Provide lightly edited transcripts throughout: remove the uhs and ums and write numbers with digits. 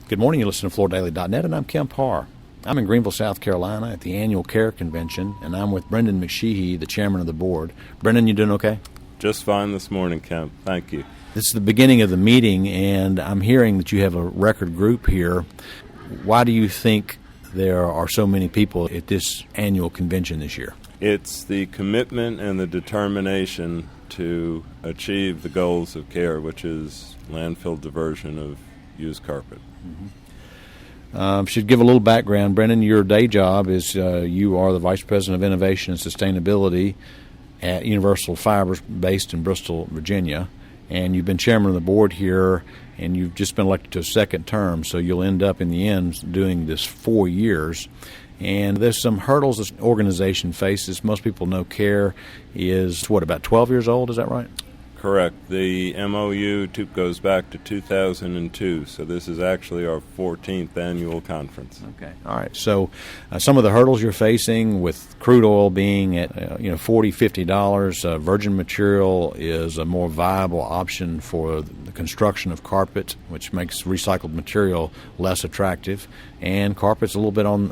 Good morning. You listen to FloorDaily.net, and I'm Kemp Harr. I'm in Greenville, South Carolina at the annual CARE convention, and I'm with Brendan McSheehy, the chairman of the board. Brendan, you doing okay? Just fine this morning, Kemp. Thank you. This is the beginning of the meeting, and I'm hearing that you have a record group here. Why do you think there are so many people at this annual convention this year? It's the commitment and the determination to achieve the goals of CARE, which is landfill diversion of used carpet. Should give a little background. Brendan, your day job is you are the Vice President of Innovation and Sustainability at Universal Fibers based in Bristol, Virginia, and you've been chairman of the board here, and you've just been elected to a second term, so you'll end up in the end doing this 4 years. And there's some hurdles this organization faces. Most people know CARE is, about 12 years old, is that right? Correct. The MOU goes back to 2002, so this is actually our 14th annual conference. Okay. All right. So some of the hurdles you're facing with crude oil being at $40, $50, virgin material is a more viable option for the construction of carpet, which makes recycled material less attractive, and carpet's a little bit on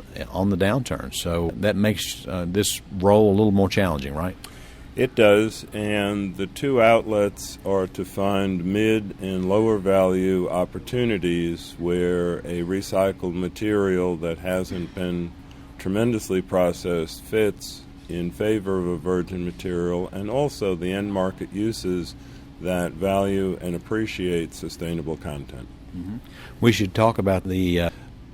the downturn. So that makes this role a little more challenging, right? It does, and the two outlets are to find mid and lower value opportunities where a recycled material that hasn't been tremendously processed fits in favor of a virgin material, and also the end market uses that value and appreciate sustainable content. Mm-hmm. We should talk about the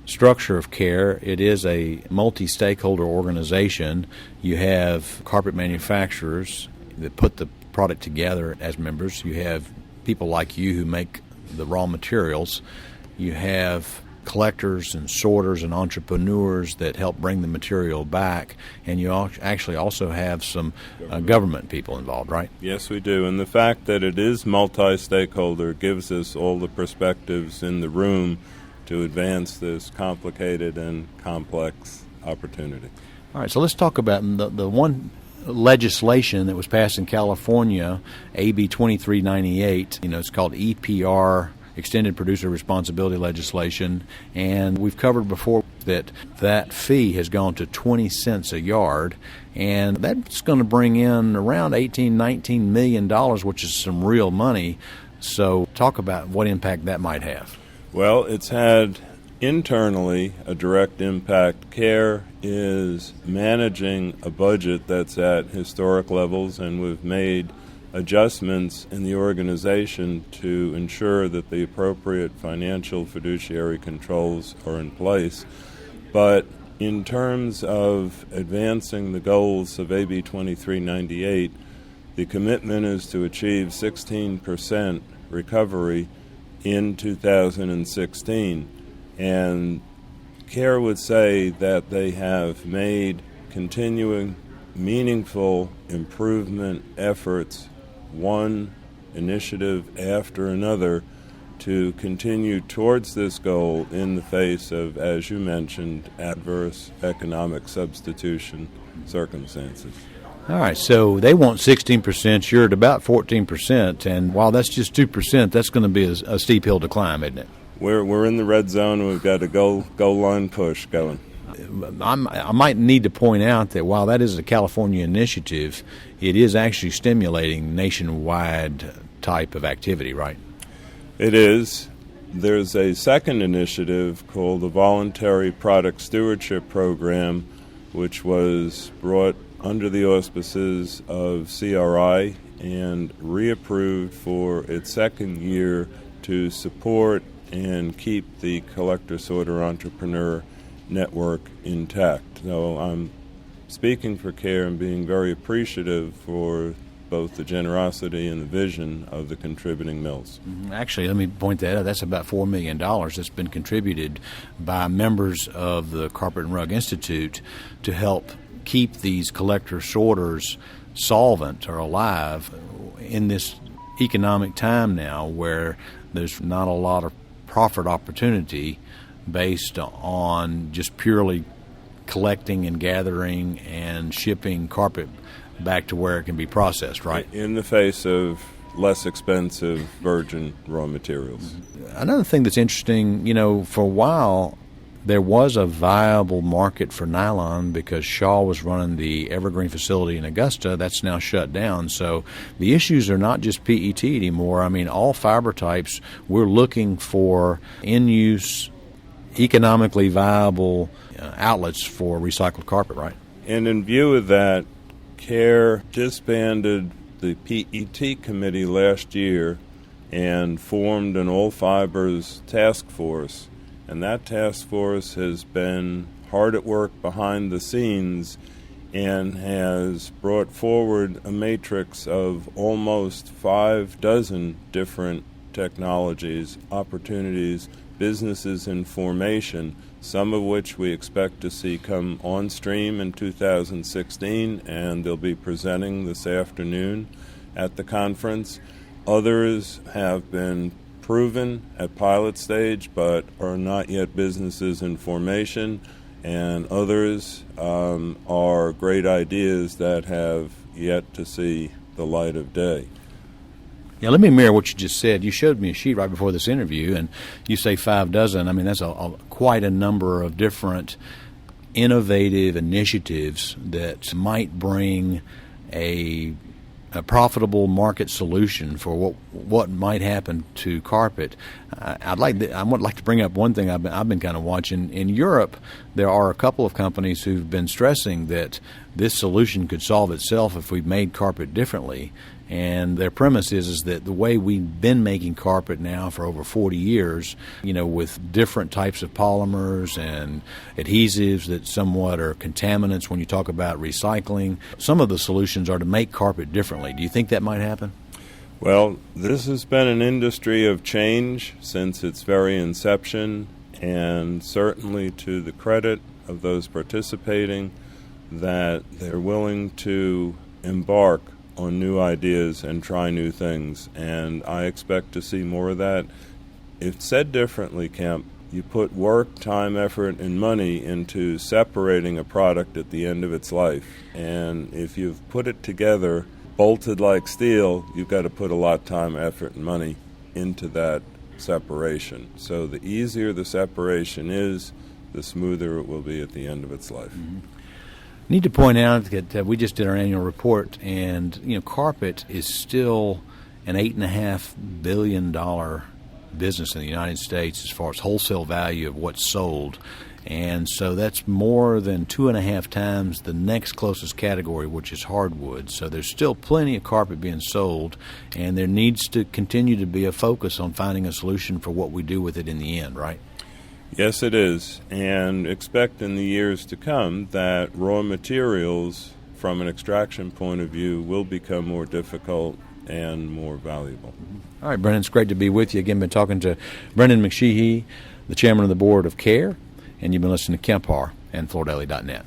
structure of CARE. It is a multi-stakeholder organization. You have carpet manufacturers that put the product together as members. You have people like you who make the raw materials. You have collectors and sorters and entrepreneurs that help bring the material back. And you actually also have some government people involved, right? Yes, we do. And the fact that it is multi-stakeholder gives us all the perspectives in the room to advance this complicated and complex opportunity. All right, so let's talk about the one legislation that was passed in California, AB 2398. It's called EPR, Extended Producer Responsibility Legislation, and we've covered before that fee has gone to 20 cents a yard, and that's going to bring in around $18-19 million, which is some real money. So talk about what impact that might have. Well, it's had internally a direct impact. CARE is managing a budget that's at historic levels, and we've made adjustments in the organization to ensure that the appropriate financial fiduciary controls are in place. But in terms of advancing the goals of AB 2398, the commitment is to achieve 16% recovery in 2016, and CARE would say that they have made continuing meaningful improvement efforts, one initiative after another, to continue towards this goal in the face of, as you mentioned, adverse economic substitution circumstances. All right, so they want 16%, you're at about 14%, and while that's just 2%, that's going to be a steep hill to climb, isn't it? We're in the red zone, and we've got a goal line push going. I might need to point out that while that is a California initiative, it is actually stimulating nationwide type of activity, right? It is. There's a second initiative called the Voluntary Product Stewardship Program, which was brought under the auspices of CRI and reapproved for its second year to support and keep the collector sorter entrepreneur network intact. So I'm speaking for CARE and being very appreciative for both the generosity and the vision of the contributing mills. Actually, let me point that out. That's about $4 million that's been contributed by members of the Carpet and Rug Institute to help keep these collector sorters solvent or alive in this economic time now where there's not a lot of profit opportunity based on just purely collecting and gathering and shipping carpet back to where it can be processed, right? In the face of less expensive virgin raw materials. Another thing that's interesting, for a while there was a viable market for nylon because Shaw was running the Evergreen facility in Augusta. That's now shut down. So the issues are not just PET anymore. I mean, all fiber types, we're looking for in-use, economically viable outlets for recycled carpet, right? And in view of that, CARE disbanded the PET committee last year and formed an all fibers task force. And that task force has been hard at work behind the scenes and has brought forward a matrix of almost 6 different technologies, opportunities, businesses in formation, some of which we expect to see come on stream in 2016, and they'll be presenting this afternoon at the conference. Others have been proven at pilot stage but are not yet businesses in formation, and others are great ideas that have yet to see the light of day. Yeah, let me mirror what you just said. You showed me a sheet right before this interview, and you say 6. I mean, that's quite a number of different innovative initiatives that might bring a profitable market solution for what might happen to carpet. I would like to bring up one thing I've been kind of watching. In Europe, there are a couple of companies who've been stressing that this solution could solve itself if we made carpet differently. And their premise is that the way we've been making carpet now for over 40 years, with different types of polymers and adhesives that somewhat are contaminants when you talk about recycling, some of the solutions are to make carpet differently. Do you think that might happen? Well, this has been an industry of change since its very inception, and certainly to the credit of those participating that they're willing to embark on new ideas and try new things, and I expect to see more of that. If said differently, Kemp, you put work, time, effort, and money into separating a product at the end of its life, and if you've put it together bolted like steel, you've got to put a lot of time, effort, and money into that separation. So the easier the separation is, the smoother it will be at the end of its life. Mm-hmm. Need to point out that we just did our annual report, and carpet is still an $8.5 billion business in the United States as far as wholesale value of what's sold, and so that's more than 2.5 times the next closest category, which is hardwood. So there's still plenty of carpet being sold, and there needs to continue to be a focus on finding a solution for what we do with it in the end, right? Yes, it is, and expect in the years to come that raw materials from an extraction point of view will become more difficult and more valuable. All right, Brennan, it's great to be with you. Again, been talking to Brennan McSheehy, the chairman of the board of CARE, and you've been listening to Kemp Harr and FloorDaily.net.